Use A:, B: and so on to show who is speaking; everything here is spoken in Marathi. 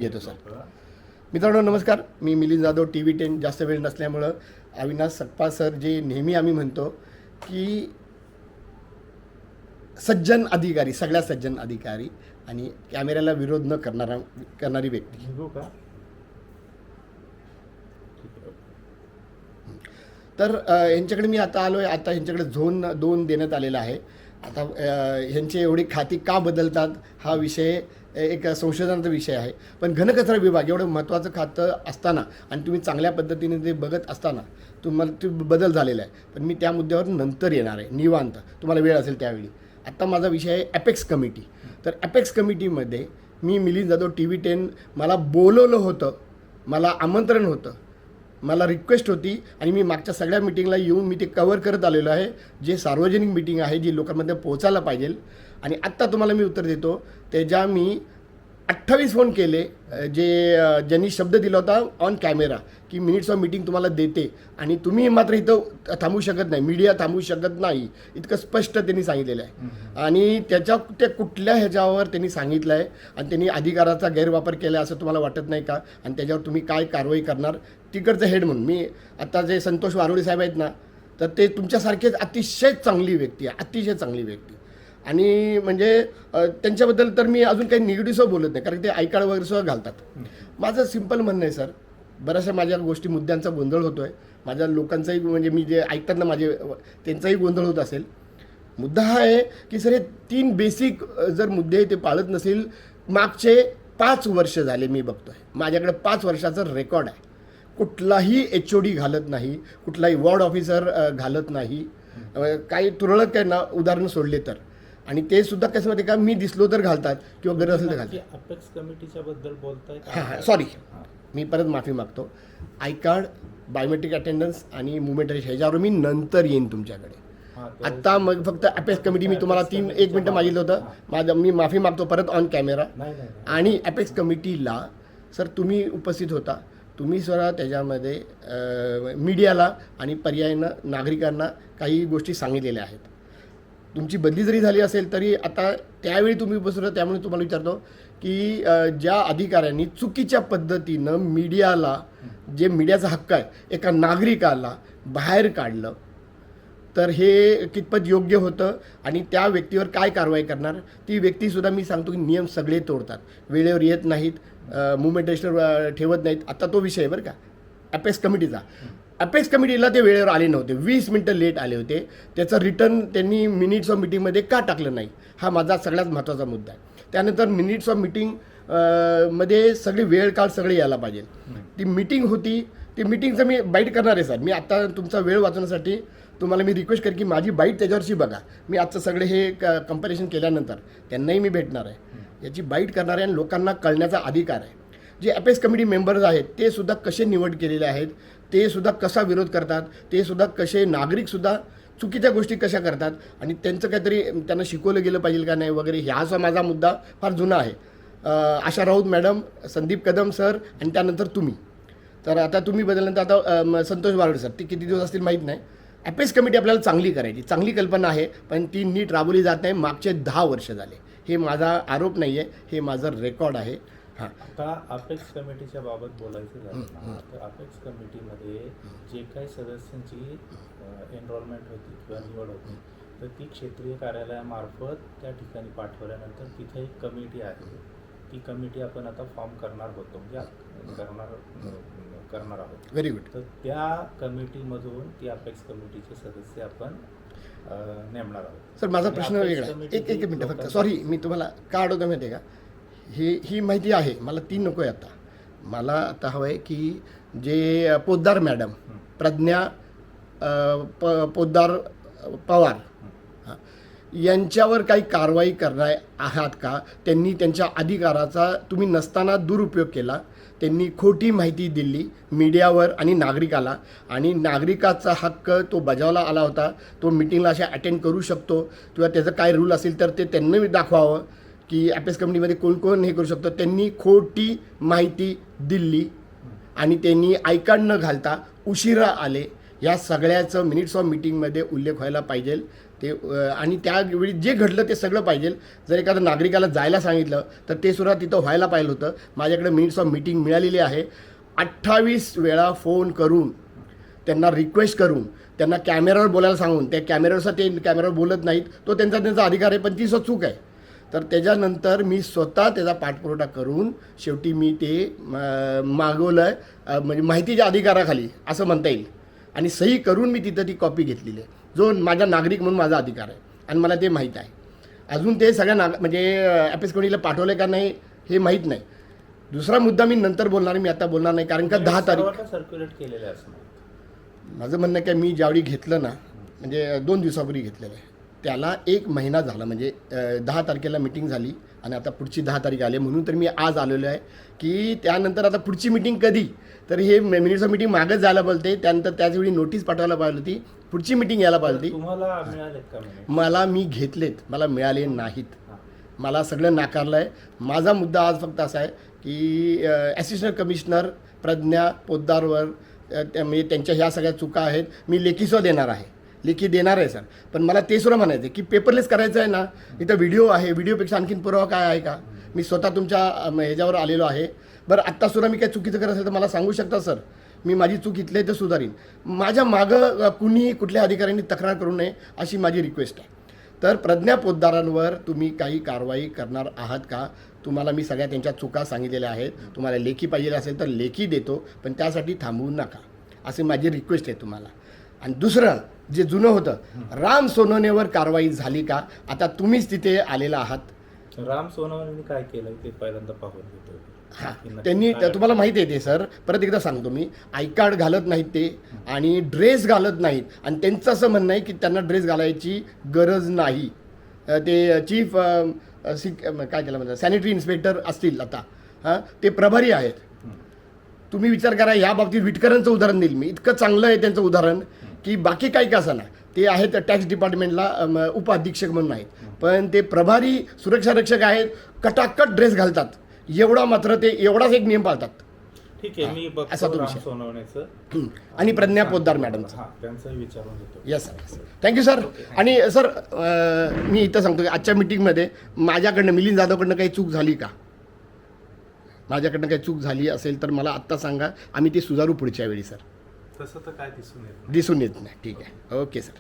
A: येतो सर. मित्रांनो नमस्कार, मी मिलिंद जाधव. TV10 जास्त वेळ नसल्यामुळं अविनाश सकपाळ सर, जे नेहमी आम्ही म्हणतो की सज्जन अधिकारी, सगळ्या सज्जन अधिकारी आणि कॅमेऱ्याला विरोध न करणारी व्यक्ती. तर यांच्याकडे मी आता आलो आहे. आता यांच्याकडे झोन 2 देण्यात आलेला आहे. आता ह्यांचे एवढी खाती का बदलतात हा विषय एक संशोधनाचा विषय आहे. पण घनकचरा विभाग एवढं महत्त्वाचं खातं असताना आणि तुम्ही चांगल्या पद्धतीने ते बघत असताना तुम्हाला ते बदल झालेला आहे. पण मी त्या मुद्द्यावर नंतर येणार आहे, निवांत तुम्हाला वेळ असेल त्यावेळी. आत्ता माझा विषय आहे अपेक्स कमिटी. तर अपेक्स कमिटीमध्ये मी मिलिंद जाधव TV10 मला बोलवलं होतं, मला आमंत्रण होतं, मला रिक्वेस्ट होती आणि मी मागच्या सगळ्या मिटिंगला येऊन मी ते कवर करत आलेलो आहे. जे सार्वजनिक मिटिंग आहे, जी लोकांमध्ये पोहोचायला पाहिजे. आणि आत्ता तुम्हाला मी उत्तर देतो. त्याच्या मी 28 फोन केले, ज्यांनी शब्द दिला होता ऑन कॅमेरा की मिनिट्स ऑफ मीटिंग तुम्हाला देते आणि तुम्ही मात्र इथं थांबू शकत नाही, मीडिया थांबू शकत नाही, इतकं स्पष्ट त्यांनी सांगितलेलं आहे. आणि ते कुठल्या ह्याच्यावर त्यांनी सांगितलं आहे आणि त्यांनी अधिकाराचा गैरवापर केला आहे असं तुम्हाला वाटत नाही का? आणि त्याच्यावर तुम्ही काय कारवाई करणार? तिकडचं हेड म्हणून मी आता जे संतोष वारोडे साहेब आहेत ना, तर ते तुमच्यासारखेच अतिशय चांगली व्यक्ती आहे, अतिशय चांगली व्यक्ती. आणि म्हणजे त्यांच्याबद्दल तर मी अजून काही निगेटिव्ह बोलत नाही, कारण ते आयकार्ड वगैरे सुद्धा घालतात. माझं सिम्पल म्हणणं आहे सर, बऱ्याचशा माझ्या गोष्टी मुद्द्यांचा गोंधळ होतो आहे. माझ्या लोकांचाही म्हणजे मी जे ऐकतात ना माझे, त्यांचाही गोंधळ होत असेल. मुद्दा हा आहे की सर हे 3 बेसिक जर मुद्दे ते पाळत नसेल. मागचे 5 वर्ष झाले मी बघतो आहे, माझ्याकडे 5 वर्षाचं रेकॉर्ड आहे. कुठलाही HOD घालत नाही, कुठलाही वॉर्ड ऑफिसर घालत नाही, काही तुरळक काय ना उदाहरणं सोडले तर. आणि ते सुद्धा कसं माहिती का, मी दिसलो तर घालतात किंवा गरज असेल तर घालतात.
B: अपेक्स कमिटीच्या बद्दल बोलताय?
A: हां, सॉरी, मी परत माफी मागतो. आयकार्ड, बायोमेट्रिक अटेंडन्स आणि मुवमेंट ह्याच्यावर मी नंतर येईन तुमच्याकडे. आत्ता मग फक्त अपेक्स कमिटी मी तुम्हाला 1 मिनटं मागितलं होतं. मी माफी मागतो परत ऑन कॅमेरा. आणि अपेक्स कमिटीला सर तुम्ही उपस्थित होता, तुम्ही स्वतः त्याच्यामध्ये मीडियाला आणि पर्यायानं नागरिकांना काही गोष्टी सांगितलेल्या आहेत. तुमची बदली जरी झाली असेल तरी आता त्यावेळी तुम्ही उपस्थित होता, त्यामुळे तुम्हाला विचारतो की ज्या अधिकाऱ्यांनी चुकीच्या पद्धतीनं मीडियाला, जे मीडियाचा हक्क आहे, एका नागरिकाला बाहेर काढलं, तर हे कितपत योग्य होतं आणि त्या व्यक्तीवर काय कारवाई करणार? ती व्यक्तीसुद्धा मी सांगतो की नियम सगळे तोडतात, वेळेवर येत नाहीत, मुवमेंट रजिस्टर ठेवत नाहीत. आता तो विषय आहे बरं का अपेक्स कमिटीचा. अपेक्स कमिटीला ते वेळेवर आले नव्हते, 20 मिनटं लेट आले होते. त्याचं रिटर्न त्यांनी मिनिट्स ऑफ मीटिंगमध्ये का टाकलं नाही, हा माझा सगळ्यात महत्त्वाचा मुद्दा आहे. त्यानंतर मिनिट्स ऑफ मीटिंग मध्ये सगळी वेळ काळ सगळे यायला पाहिजे. ती मीटिंग होती, ती मीटिंगचं मी बाईट करणार आहे सर. मी आत्ता तुमचा वेळ वाचवण्यासाठी तुम्हाला मी रिक्वेस्ट करेन की माझी बाईट त्याच्यावरची बघा. मी आजचं सगळे हे कंपॅरिझन केल्यानंतर त्यांनाही मी भेटणार आहे, याची बाईट करणार आहे आणि लोकांना कळण्याचा अधिकार आहे. जे अपेक्स कमिटी मेंबर्स आहेत ते सुद्धा कसे निवड केलेले आहेत, ते सुद्धा कसा विरोध करतात, ते सुद्धा कसे नागरिकसुद्धा चुकीच्या गोष्टी कशा करतात आणि त्यांचं काहीतरी त्यांना शिकवलं गेलं पाहिजे का नाही वगैरे, ह्याचा माझा मुद्दा फार जुना आहे. आशा राऊत मॅडम, संदीप कदम सर आणि त्यानंतर तुम्ही. तर आता तुम्ही बदलल्यानंतर आता संतोष वारोडे सर, ते किती दिवस असतील माहीत नाही. अपेक्स कमिटी आपल्याला चांगली करायची, चांगली कल्पना आहे, पण ती नीट राबवली जात नाही. मागचे 10 वर्ष झाले. हे माझा आरोप नाही आहे, हे माझं रेकॉर्ड आहे. हां,
B: आता अपेक्स कमिटीच्या बाबत बोलायचं झालं ना, तर अपेक्स कमिटीमध्ये जे काही सदस्यांची एनरोलमेंट होती किंवा निवड होती, तर ती क्षेत्रीय कार्यालयामार्फत त्या ठिकाणी पाठवल्यानंतर तिथे एक कमिटी आहे. ती कमिटी आपण आता फॉर्म करणार होतो, म्हणजे करणार आहोत.
A: Very good.
B: तर त्या कमिटीमधून ती अपेक्स कमिटीचे सदस्य आपण नेमणार आहोत.
A: सर माझा प्रश्न वेगळा आहे. एक मिनटं फक्त, सॉरी, मी तुम्हाला का अडवतो माहिती आहे का? ही माहिती आहे मला, ती नको आहे आता. मला आता हवं आहे की जे पोद्दार मॅडम, प्रज्ञा पोद्दार पवार, यांच्यावर काही कारवाई करणार आहात का? त्यांनी त्यांच्या अधिकाराचा तुम्ही नसताना दुरुपयोग केला. त्यांनी खोटी माहिती दिली मीडियावर आणि नागरिकाला, आणि नागरिकाचा हक्क तो बजावला आला होता. तो मिटिंगला अशा अटेंड करू शकतो किंवा त्याचं काय रूल असेल तर ते त्यांनी दाखवावं की अपेक्स कमिटीमध्ये कोण कोण हे करू शकतो. त्यांनी खोटी माहिती दिली आणि त्यांनी आयकार्ड न घालता उशिरा आले. या सगळ्याचं मिनिट्स ऑफ मीटिंगमध्ये उल्लेख व्हायला पाहिजे. ते आणि त्यावेळी जे घडलं ते सगळं पाहिजे. जर एखाद्या नागरिकाला जायला सांगितलं तर ते सुद्धा तिथं व्हायला पाहिजे होतं. माझ्याकडे मिनिट्स ऑफ मीटिंग मिळालेली आहे. 28 वेळा फोन करून त्यांना रिक्वेस्ट करून त्यांना कॅमेऱ्यावर बोलायला सांगून त्या कॅमेऱ्यावरचा ते कॅमेऱ्यावर बोलत नाहीत, तो त्यांचा अधिकार आहे, पण ती चूक आहे. तर त्याच्यानंतर मी स्वतः त्याचा पाठपुरावा करून शेवटी मी ते मागवलं आहे, म्हणजे माहितीच्या अधिकाराखाली असं म्हणता येईल, आणि सही करून मी तिथं ती कॉपी घेतलेली आहे, जो माझा नागरिक म्हणून माझा अधिकार आहे आणि मला ते माहीत आहे. अजून ते सगळ्या म्हणजे अपेक्स कमिटीला पाठवलं का नाही हे माहीत नाही. दुसरा मुद्दा मी नंतर बोलणार, मी आता बोलणार नाही, कारण का 10 तारीख
B: सर्क्युलेट केलेले असणार.
A: माझं म्हणणं आहे की मी ज्यावेळी घेतलं ना, म्हणजे 2 दिवसापूर्वी घेतलेलं आहे, त्याला 1 महिना झाला. म्हणजे 10 तारखेला मिटिंग झाली आणि आता पुढची 10 तारीख आली, म्हणून तर मी आज आलेलो आहे की त्यानंतर आता पुढची मिटिंग कधी, तर हे मिनिट्स ऑफ मिटिंग मागच जायला बोलते. त्यानंतर त्याचवेळी नोटीस पाठवायला पाहिजे होती, पुढची मिटिंग यायला पाहिजे होती.
B: तुम्हाला मिळालेत का मिनिट?
A: मला मी घेतलेत, मला मिळाले नाहीत, मला सगळं नाकारलं आहे. माझा मुद्दा आज फक्त असा आहे की असिस्टंट कमिशनर प्रज्ञा पोद्दारवर म्हणजे त्यांच्या ह्या सगळ्या चुका आहेत. मी लेखीसुद्धा देणार आहे, लेखी देणार आहे सर. पण मला ते सुद्धा म्हणायचं आहे की पेपरलेस करायचं आहे ना, इथं व्हिडिओ आहे, व्हिडिओपेक्षा आणखीन पुरावा काय आहे का? मी स्वतः तुमच्या ह्याच्यावर आलेलो आहे. बरं आत्तासुद्धा मी काय चुकीचं करत असेल तर मला सांगू शकता सर, मी माझी चूक इथले तर सुधारीन. माझ्या मागं कुणी कुठल्या अधिकाऱ्यांनी तक्रार करू नये अशी माझी रिक्वेस्ट आहे. तर प्रज्ञा पोद्दारांवर तुम्ही काही कारवाई करणार आहात का? तुम्हाला मी सगळ्या त्यांच्या चुका सांगितलेल्या आहेत. तुम्हाला लेखी पाहिजे असेल तर लेखी देतो, पण त्यासाठी थांबवू नका अशी माझी रिक्वेस्ट आहे तुम्हाला. आणि दुसरं जे जुनं होतं, राम सोनवणेवर कारवाई झाली का? आता तुम्हीच तिथे आलेला आहात.
B: राम सोनवणेंनी काय केलं ते पहिल्यांदा पाहून घेतो.
A: हां, त्यांनी तुम्हाला माहिती आहे ते सर, परत एकदा सांगतो मी, आय कार्ड घालत नाहीत ते आणि ड्रेस घालत नाहीत. आणि त्यांचं असं म्हणणं आहे की त्यांना ड्रेस घालायची गरज नाही. ते चीफ काय त्याला म्हणतात सॅनिटरी इन्स्पेक्टर असतील आता, हां ते प्रभारी आहेत. तुम्ही विचार करा, या बाबतीत विटकरांचं उदाहरण देईल मी, इतकं चांगलं आहे त्यांचं उदाहरण की बाकी काही का असं ना, ते आहेत टॅक्स डिपार्टमेंटला उपाधीक्षक म्हणून आहेत, पण ते प्रभारी सुरक्षा रक्षक आहेत, कटाकट ड्रेस घालतात. एवढा मात्र ते एवढाच एक नियम पाळतात.
B: ठीक आहे, मी
A: असा
B: बघतो
A: तो
B: राम
A: विषय.
B: सोनवणेचं
A: आणि प्रज्ञा पोद्दार मॅडमचा.
B: त्यांचं विचारून घेतो.
A: Yes sir, thank you sir. आणि सर मी इथं सांगतो की आजच्या मिटिंगमध्ये माझ्याकडनं मिलिंद जाधवकडनं काही चूक झाली का? माझ्याकडनं काही चूक झाली असेल तर मला आत्ता सांगा, आम्ही ती सुधारू पुढच्या वेळी सर.
B: तसं तर काय दिसून येत नाही.
A: दिसून येत नाही. ठीक आहे, ओके सर.